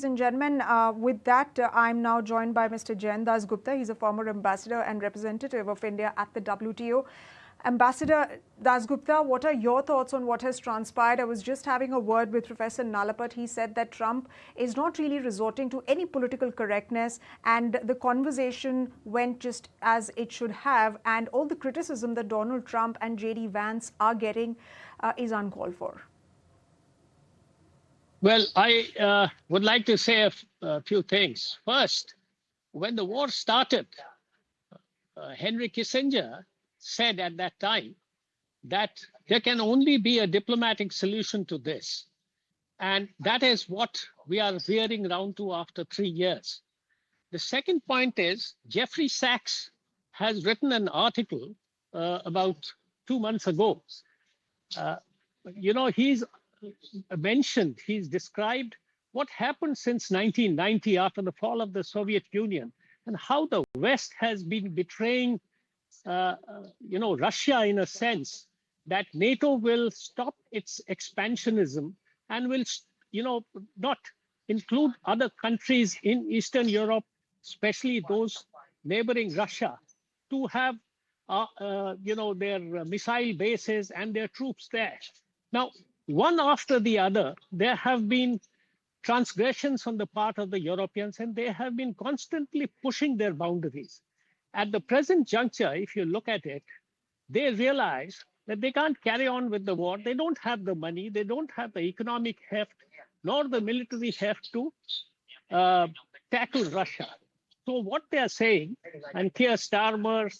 And gentlemen, with that, I'm now joined by Mr. Jain Das Gupta. He's a former ambassador and representative of India at the WTO. Ambassador Das Gupta, what are your thoughts on what has transpired? I was just having a word with Professor Nalapat. He said that Trump is not really resorting to any political correctness, and the conversation went just as it should have, and all the criticism that Donald Trump and J.D. Vance are getting is uncalled for. Well, I would like to say a few things. First, when the war started, Henry Kissinger said at that time that there can only be a diplomatic solution to this. And that is what we are veering around to after 3 years. The second point is Jeffrey Sachs has written an article about 2 months ago. He's described what happened since 1990 after the fall of the Soviet Union and how the West has been betraying, Russia in a sense that NATO will stop its expansionism and will, not include other countries in Eastern Europe, especially those neighboring Russia, to have, their missile bases and their troops there. Now, one after the other, there have been transgressions on the part of the Europeans, and they have been constantly pushing their boundaries. At the present juncture, if you look at it, they realize that they can't carry on with the war. They don't have the money, they don't have the economic heft, nor the military heft to tackle Russia. So what they are saying, and Keir Starmer,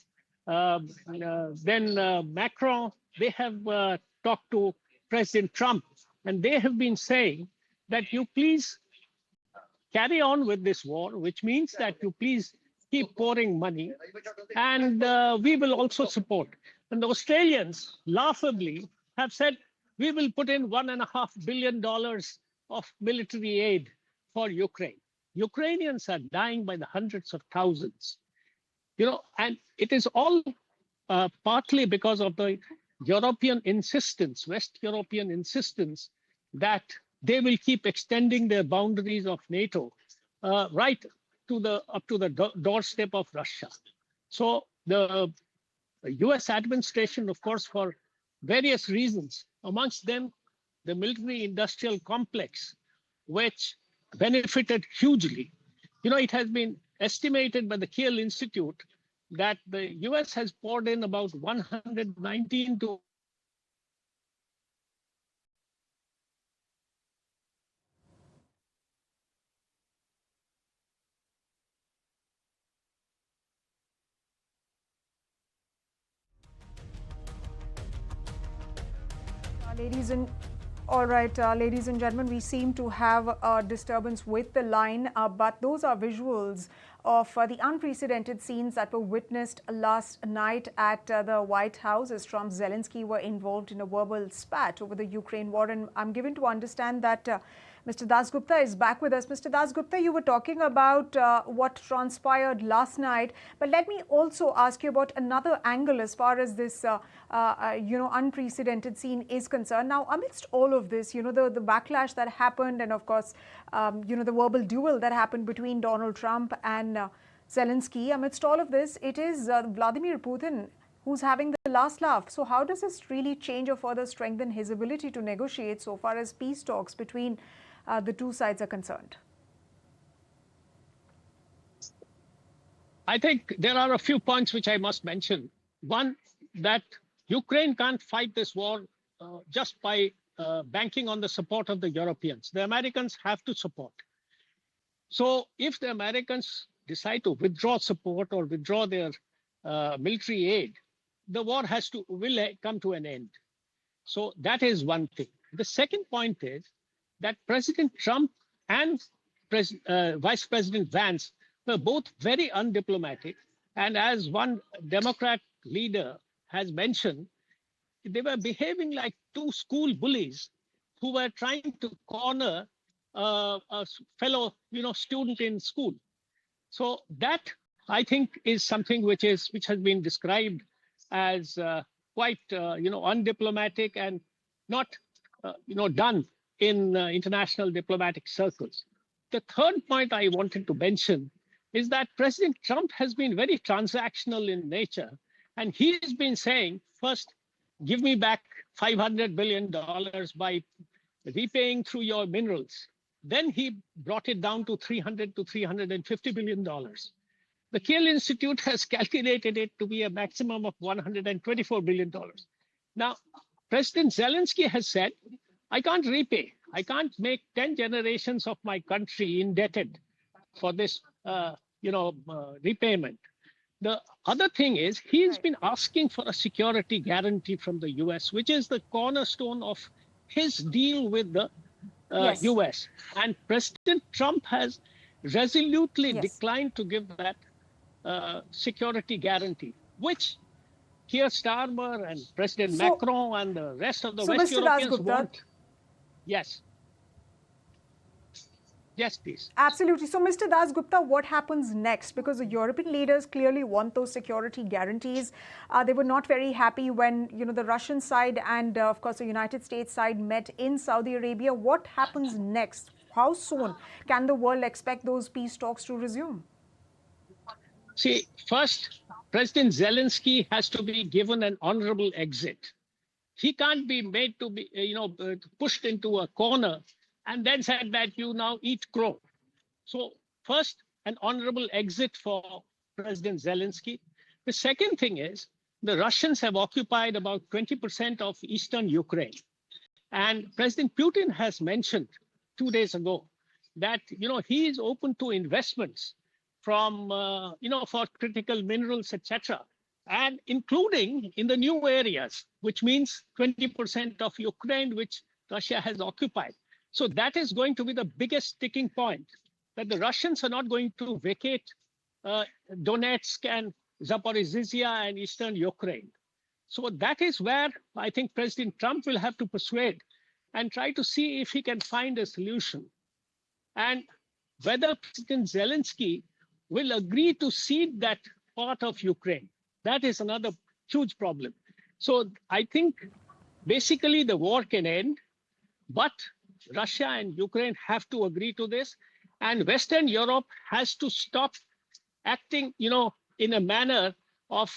then Macron, they have talked to President Trump, and they have been saying that you please carry on with this war, which means that you please keep pouring money, and we will also support. And the Australians, laughably, have said, we will put in $1.5 billion of military aid for Ukraine. Ukrainians are dying by the hundreds of thousands. And it is all partly because of the European insistence, West European insistence, that they will keep extending their boundaries of NATO right to up to the doorstep of Russia. So the US administration, of course, for various reasons, amongst them the military-industrial complex, which benefited hugely. It has been estimated by the Kiel Institute that the US has poured in about 119 to ladies and gentlemen, we seem to have a disturbance with the line, but those are visuals of the unprecedented scenes that were witnessed last night at the White House as Trump-Zelenskyy were involved in a verbal spat over the Ukraine war. And I'm given to understand that Mr. Das Gupta is back with us. Mr. Das Gupta, you were talking about what transpired last night, but let me also ask you about another angle as far as this, unprecedented scene is concerned. Now, amidst all of this, the backlash that happened, and of course, the verbal duel that happened between Donald Trump and Zelenskyy, amidst all of this, it is Vladimir Putin who's having the last laugh. So how does this really change or further strengthen his ability to negotiate so far as peace talks between the two sides are concerned? I think there are a few points which I must mention. One, that Ukraine can't fight this war just by banking on the support of the Europeans. The Americans have to support. So if the Americans decide to withdraw support or withdraw their military aid, the war will come to an end. So that is one thing. The second point is that President Trump and Vice President Vance were both very undiplomatic. And as one Democrat leader has mentioned, they were behaving like two school bullies who were trying to corner a fellow, student in school. So that, I think, is something which has been described as quite, undiplomatic and not, done in international diplomatic circles. the third point I wanted to mention is that President Trump has been very transactional in nature. And he's been saying, first, give me back $500 billion by repaying through your minerals. Then he brought it down to $300 to $350 billion. The Kiel Institute has calculated it to be a maximum of $124 billion. Now, President Zelensky has said, I can't repay. I can't make 10 generations of my country indebted for this repayment. The other thing is he's been asking for a security guarantee from the US, which is the cornerstone of his deal with the US. And President Trump has resolutely declined to give that security guarantee, which Keir Starmer and President Macron and the rest of the West Europeans want. Yes. Yes, please. Absolutely. So, Mr. Dasgupta, what happens next? Because the European leaders clearly want those security guarantees. They were not very happy when, the Russian side and, of course, the United States side met in Saudi Arabia. What happens next? How soon can the world expect those peace talks to resume? See, first, President Zelensky has to be given an honorable exit. He can't be made to be, pushed into a corner and then said that you now eat crow. So first, an honorable exit for President Zelensky. The second thing is the Russians have occupied about 20% of eastern Ukraine. And President Putin has mentioned 2 days ago that, he is open to investments from, for critical minerals, etc., and including in the new areas, which means 20% of Ukraine, which Russia has occupied. So that is going to be the biggest sticking point, that the Russians are not going to vacate Donetsk and Zaporizhzhia and eastern Ukraine. So that is where I think President Trump will have to persuade and try to see if he can find a solution. And whether President Zelensky will agree to cede that part of Ukraine. That is another huge problem. So I think basically the war can end, but Russia and Ukraine have to agree to this. And Western Europe has to stop acting, in a manner of,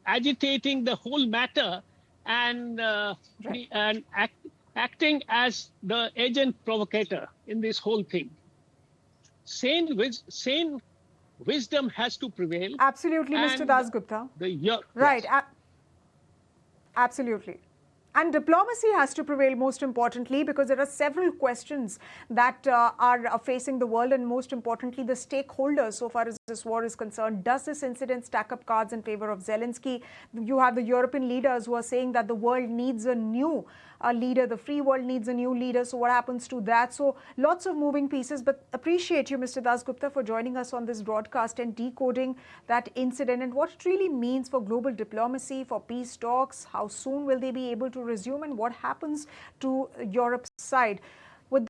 agitating the whole matter and, acting as the agent provocator in this whole thing. Sane wisdom has to prevail. Absolutely, Mr. Dasgupta. Right. Yes. Absolutely. And diplomacy has to prevail most importantly, because there are several questions that are facing the world, and most importantly, the stakeholders so far as this war is concerned. Does this incident stack up cards in favor of Zelensky? You have the European leaders who are saying that the world needs a new leader. The free world needs a new leader. So what happens to that? So lots of moving pieces, but appreciate you, Mr. Dasgupta, for joining us on this broadcast and decoding that incident and what it really means for global diplomacy, for peace talks. How soon will they be able to resume, and what happens to Europe's side?